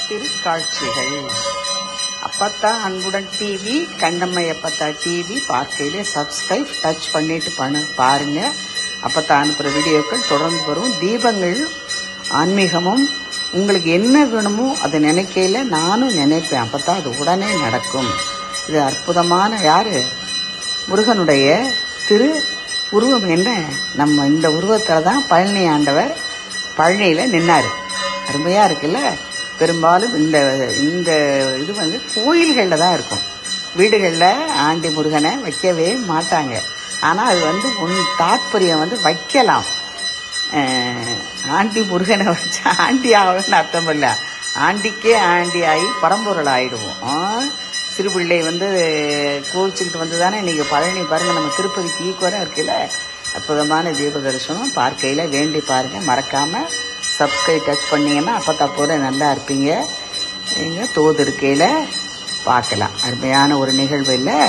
திருக்காட்சிகள். அப்பத்தா அன்புடன் டிவி, கண்ணம்மை அப்பத்தா டிவி பார்க்கையிலே சப்ஸ்கிரைப் டச் பண்ணிட்டு பாருங்க. அப்பத்தா அனுப்புகிற வீடியோக்கள் தொடர்ந்து வரும். தீபங்கள் ஆன்மீகமும் உங்களுக்கு என்ன வேணுமோ அதை நினைக்கையில் நானும் நினைப்பேன். அப்போத்தான் அது உடனே நடக்கும். இது அற்புதமான யார் முருகனுடைய திரு உருவம். என்ன நம்ம இந்த உருவத்தில் தான் பழனி ஆண்டவர் பழனியில் நின்னார். அருமையாக இருக்குல்ல. பெரும்பாலும் இந்த இந்த இது கோயில்களில் தான் இருக்கும். வீடுகளில் ஆண்டி முருகனை வைக்கவே மாட்டாங்க. ஆனால் அது தாற்பயம் வைக்கலாம். ஆண்டி முருகனை வச்சு ஆண்டி ஆகணும்னு அர்த்தம் இல்லை. ஆண்டிக்கே ஆண்டி ஆகி பரம்பொருள் ஆகிடுவோம். சிறுபிள்ளை கோவிச்சுக்கிட்டு வந்து தானே இன்றைக்கி பழனி பாருங்கள், நம்ம திருப்பதிக்கு ஈக்குவலாக இருக்குல்ல. அற்புதமான தீப தரிசனம் பார்க்கையில் வேண்டி பாருங்கள். மறக்காமல் சப்ஸ்கிரைப் டச் பண்ணிங்கன்னா அப்போ போல நல்லா இருப்பீங்க. நீங்கள் தோது இருக்கையில் பார்க்கலாம். அருமையான ஒரு நிகழ்வு இல்லை.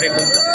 Gracias.